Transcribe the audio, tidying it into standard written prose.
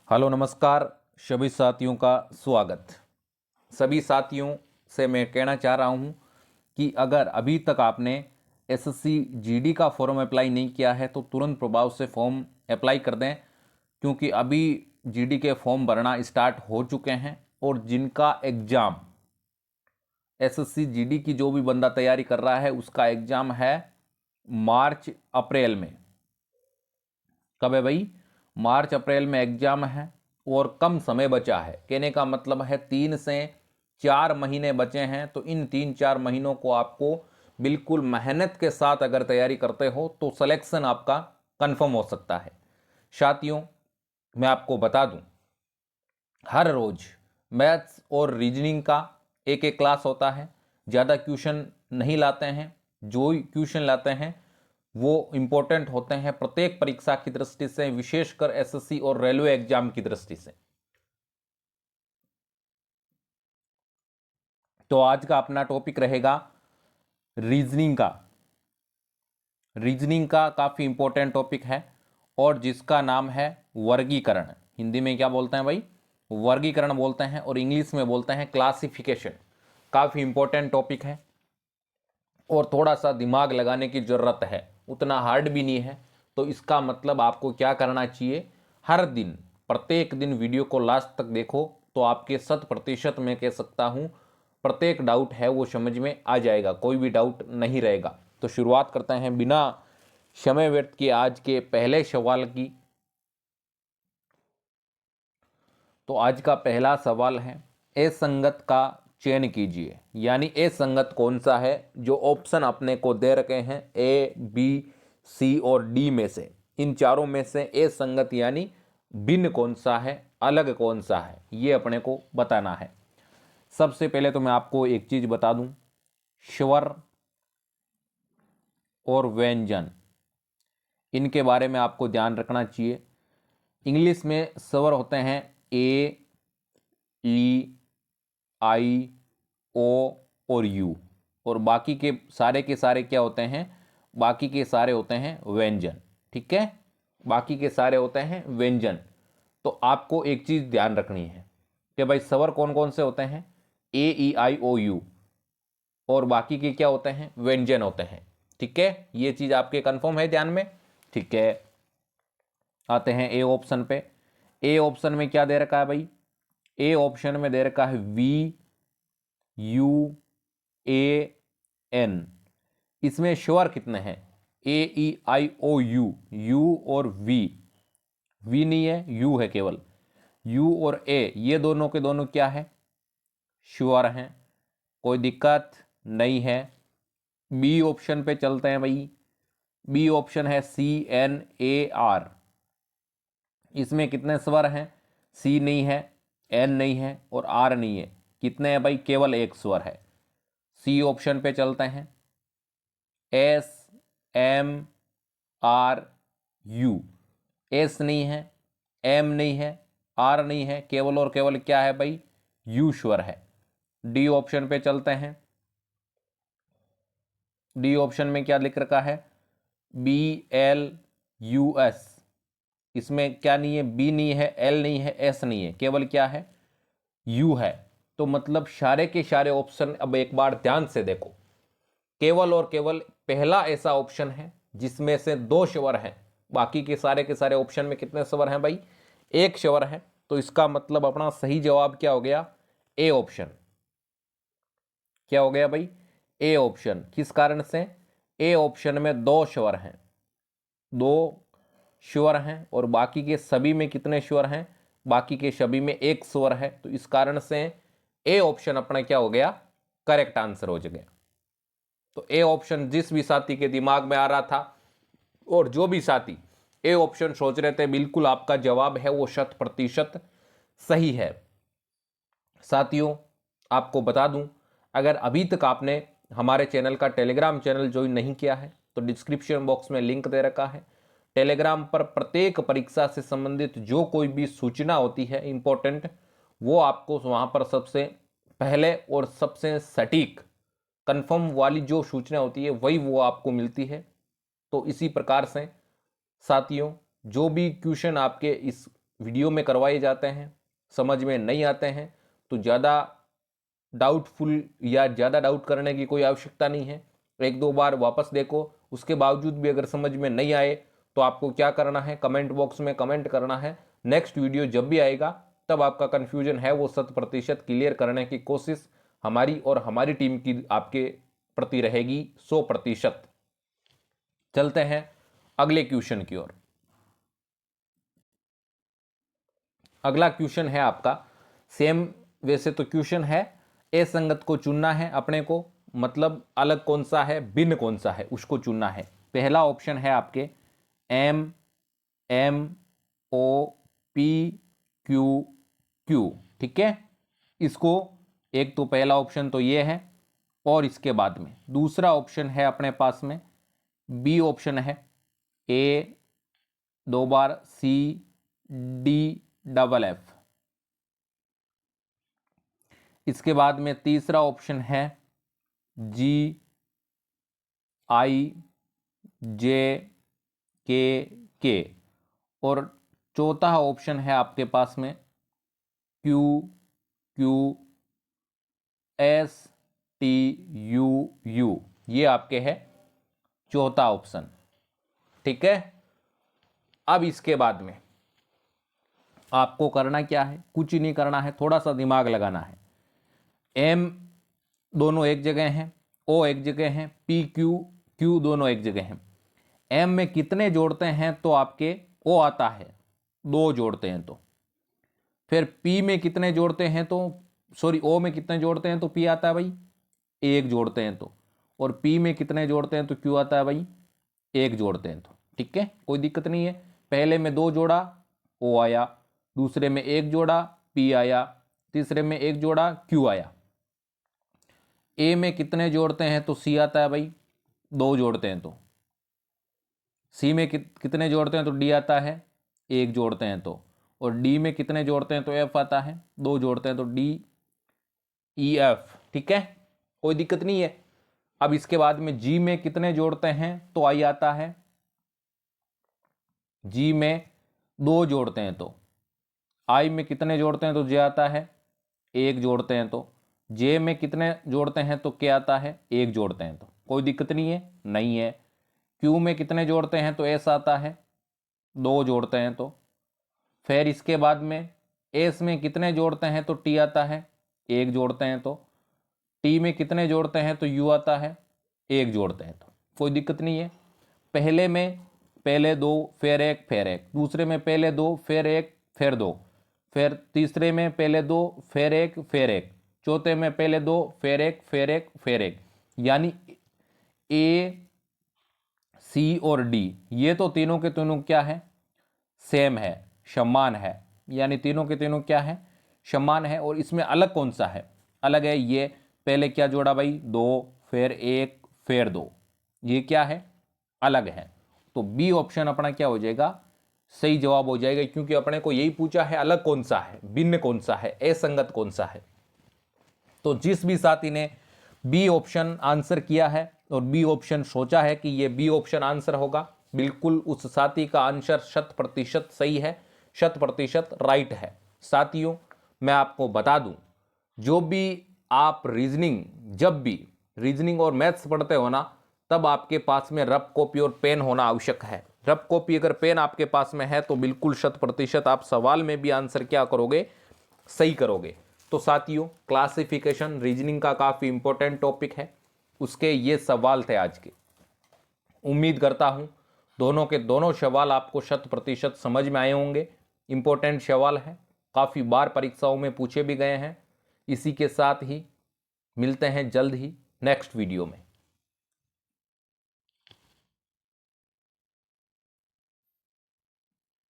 Hello नमस्कार सभी साथियों का स्वागत। सभी साथियों से मैं कहना चाह रहा हूं कि अगर अभी तक आपने एसएससी जीडी का फॉर्म अप्लाई नहीं किया है तो तुरंत प्रभाव से फॉर्म अप्लाई कर दें, क्योंकि अभी जीडी के फॉर्म भरना स्टार्ट हो चुके हैं और जिनका एग्ज़ाम एसएससी जीडी की जो भी बंदा तैयारी कर रहा है उसका एग्ज़ाम है मार्च अप्रैल में। कब है भाई? मार्च अप्रैल में एग्जाम है और कम समय बचा है। कहने का मतलब है 3 से 4 महीने बचे हैं। तो इन 3-4 महीनों को आपको बिल्कुल मेहनत के साथ अगर तैयारी करते हो तो सिलेक्शन आपका कंफर्म हो सकता है। साथियों, मैं आपको बता दूं, हर रोज मैथ्स और रीजनिंग का एक एक क्लास होता है। ज़्यादा क्वेश्चन नहीं लाते हैं, जो क्वेश्चन लाते हैं वो इम्पोर्टेंट होते हैं प्रत्येक परीक्षा की दृष्टि से, विशेषकर एसएससी और रेलवे एग्जाम की दृष्टि से। तो आज का अपना टॉपिक रहेगा रीजनिंग का। रीजनिंग का काफ़ी इंपॉर्टेंट टॉपिक है और जिसका नाम है वर्गीकरण। हिंदी में क्या बोलते हैं भाई? वर्गीकरण बोलते हैं और इंग्लिश में बोलते हैं क्लासिफिकेशन। काफ़ी इंपॉर्टेंट टॉपिक है और थोड़ा सा दिमाग लगाने की ज़रूरत है, उतना हार्ड भी नहीं है। तो इसका मतलब आपको क्या करना चाहिए, हर दिन प्रत्येक दिन वीडियो को लास्ट तक देखो तो आपके 100% मैं कह सकता हूँ प्रत्येक डाउट है वो समझ में आ जाएगा, कोई भी डाउट नहीं रहेगा। तो शुरुआत करते हैं बिना समय व्यर्थ किए आज के पहले सवाल की। तो आज का पहला सवाल है, ए संगत का चयन कीजिए। यानी ए संगत कौन सा है? जो ऑप्शन अपने को दे रखे हैं ए, बी, सी और डी में से, इन चारों में से ए संगत यानी भिन्न कौन सा है, अलग कौन सा है, ये अपने को बताना है। सबसे पहले तो मैं आपको एक चीज बता दूं, स्वर और व्यंजन, इनके बारे में आपको ध्यान रखना चाहिए। इंग्लिश में स्वर होते हैं ए, ई, आई, ओ और यू, और बाकी के सारे क्या होते हैं? बाकी के सारे होते हैं व्यंजन। ठीक है, बाकी के सारे होते हैं व्यंजन। तो आपको एक चीज ध्यान रखनी है कि भाई स्वर कौन कौन से होते हैं? ए, ई, आई, ओ, यू, और बाकी के क्या होते हैं? व्यंजन होते हैं। ठीक है, ये चीज आपके कंफर्म है ध्यान में? ठीक है, आते हैं ए ऑप्शन पे। ए ऑप्शन में क्या दे रखा है भाई? ए ऑप्शन में दे रखा है वी, यू, ए, एन। इसमें स्वर कितने हैं? ए, ई, आई, ओ, यू, यू और वी। वी नहीं है, यू है केवल। यू और ए ये दोनों के दोनों क्या है? स्वर हैं, कोई दिक्कत नहीं है। बी ऑप्शन पे चलते हैं भाई। बी ऑप्शन है सी, एन, ए, आर। इसमें कितने स्वर हैं? सी नहीं है, एन नहीं है और आर नहीं है। कितने हैं भाई? केवल एक स्वर है। सी ऑप्शन पे चलते हैं। S, M, R, U. S नहीं है, एम नहीं है, आर नहीं है, केवल और केवल क्या है भाई? यू स्वर है। डी ऑप्शन पे चलते हैं। डी ऑप्शन में क्या लिख रखा है? B, L, U, S. इसमें क्या नहीं है? बी नहीं है, एल नहीं है, एस नहीं है, केवल क्या है? यू है। तो मतलब सारे के सारे ऑप्शन अब एक बार ध्यान से देखो, केवल और केवल पहला ऐसा ऑप्शन है जिसमें से 2 स्वर हैं। बाकी के सारे ऑप्शन में कितने स्वर हैं भाई? एक स्वर है। तो इसका मतलब अपना सही जवाब क्या हो गया? A option. क्या हो गया भाई? A option. किस कारण से? ए ऑप्शन में 2 स्वर हैं, 2 स्वर हैं और बाकी के सभी में कितने स्वर हैं? बाकी के सभी में एक स्वर है। तो इस कारण से ए ऑप्शन अपना क्या हो गया? करेक्ट आंसर हो गया। तो ए ऑप्शन जिस भी साथी के दिमाग में आ रहा था और जो भी साथी ए ऑप्शन सोच रहे थे, बिल्कुल आपका जवाब है वो 100% सही है। साथियों, आपको बता दूं, अगर अभी तक आपने हमारे चैनल का टेलीग्राम चैनल ज्वाइन नहीं किया है तो डिस्क्रिप्शन बॉक्स में लिंक दे रखा है। टेलीग्राम पर प्रत्येक परीक्षा से संबंधित जो कोई भी सूचना होती है इंपॉर्टेंट, वो आपको वहां पर सबसे पहले और सबसे सटीक कंफर्म वाली जो सूचना होती है वही वो आपको मिलती है। तो इसी प्रकार से साथियों, जो भी क्वेश्चन आपके इस वीडियो में करवाए जाते हैं, समझ में नहीं आते हैं तो ज़्यादा डाउटफुल या ज़्यादा डाउट करने की कोई आवश्यकता नहीं है। एक दो बार वापस देखो, उसके बावजूद भी अगर समझ में नहीं आए तो आपको क्या करना है, कमेंट बॉक्स में कमेंट करना है। नेक्स्ट वीडियो जब भी आएगा तब आपका कन्फ्यूजन है वो 100% क्लियर करने की कोशिश हमारी और हमारी टीम की आपके प्रति रहेगी 100%। चलते हैं अगले क्वेश्चन की ओर। अगला क्वेश्चन है आपका सेम, वैसे तो क्वेश्चन है, ए संगत को चुनना है अपने को, मतलब अलग कौन सा है, भिन्न कौन सा है उसको चुनना है। पहला ऑप्शन है आपके M M O P Q Q, ठीक है। इसको एक तो पहला ऑप्शन तो ये है, और इसके बाद में दूसरा ऑप्शन है अपने पास में बी ऑप्शन है, ए 2 बार सी डी डबल एफ। इसके बाद में तीसरा ऑप्शन है जी आई जे के, और चौथा ऑप्शन है आपके पास में Q Q S T U you. ये आपके है चौथा ऑप्शन, ठीक है। अब इसके बाद में आपको करना क्या है, कुछ ही नहीं करना है, थोड़ा सा दिमाग लगाना है। एम दोनों एक जगह हैं, ओ एक जगह हैं, पी क्यू क्यू दोनों एक जगह हैं। एम में कितने जोड़ते हैं तो आपके ओ आता है, 2 जोड़ते हैं तो। फिर पी में कितने जोड़ते हैं तो, सॉरी ओ में कितने जोड़ते हैं तो पी आता है भाई, 1 जोड़ते हैं तो। और पी में कितने जोड़ते हैं तो क्यू आता है भाई, 1 जोड़ते हैं तो, ठीक है, कोई दिक्कत नहीं है। पहले में 2 जोड़ा ओ आया, दूसरे में 1 जोड़ा पी आया, तीसरे में 1 जोड़ा क्यू आया। ए में कितने जोड़ते हैं तो सी आता है भाई, 2 जोड़ते हैं तो। सी में कितने जोड़ते हैं तो डी आता है, 1 जोड़ते हैं तो। और डी में कितने जोड़ते हैं तो एफ आता है, 2 जोड़ते हैं तो डी ई एफ, ठीक है, कोई दिक्कत नहीं है। अब इसके बाद में जी में कितने जोड़ते हैं तो आई आता है, जी में 2 जोड़ते हैं तो। आई में कितने जोड़ते हैं तो जे आता है, 1 जोड़ते हैं तो। जे में कितने जोड़ते हैं तो के आता है, 1 जोड़ते हैं तो। कोई दिक्कत नहीं है, नहीं है। क्यू में कितने जोड़ते हैं तो एस आता है, 2 जोड़ते हैं तो। फिर इसके बाद में एस में कितने जोड़ते हैं तो टी आता है, 1 जोड़ते हैं तो। टी में कितने जोड़ते हैं तो यू आता है, 1 जोड़ते हैं तो। कोई दिक्कत नहीं है। पहले में पहले 2 फिर 1 फिर 1, दूसरे में पहले 2 फिर 1 फिर 2, फिर तीसरे में पहले 2 फिर 1 फिर 1, चौथे में पहले 2 फिर 1 फिर 1 फिर 1। यानी ए सी और डी ये तो तीनों के तीनों क्या है, सेम है, समान है। यानी तीनों के तीनों क्या है, समान है। और इसमें अलग कौन सा है, अलग है ये, पहले क्या जोड़ा भाई, 2 फिर 1 फिर 2, ये क्या है, अलग है। तो बी ऑप्शन अपना क्या हो जाएगा, सही जवाब हो जाएगा, क्योंकि अपने को यही पूछा है अलग कौन सा है, भिन्न कौन सा है, असंगत कौन सा है। तो जिस भी साथी ने बी ऑप्शन आंसर किया है और बी ऑप्शन सोचा है कि ये बी ऑप्शन आंसर होगा, बिल्कुल उस साथी का आंसर 100% सही है, 100% राइट है। साथियों मैं आपको बता दूं, जो भी आप रीजनिंग, जब भी रीजनिंग और मैथ्स पढ़ते हो ना, तब आपके पास में रफ कॉपी और पेन होना आवश्यक है। रफ कॉपी अगर पेन आपके पास में है तो बिल्कुल 100% आप सवाल में भी आंसर क्या करोगे, सही करोगे। तो साथियों क्लासिफिकेशन रीजनिंग का काफ़ी इंपॉर्टेंट टॉपिक है, उसके ये सवाल थे आज के। उम्मीद करता हूँ दोनों के दोनों सवाल आपको 100% समझ में आए होंगे। इंपॉर्टेंट सवाल है, काफ़ी बार परीक्षाओं में पूछे भी गए हैं। इसी के साथ ही मिलते हैं जल्द ही नेक्स्ट वीडियो में।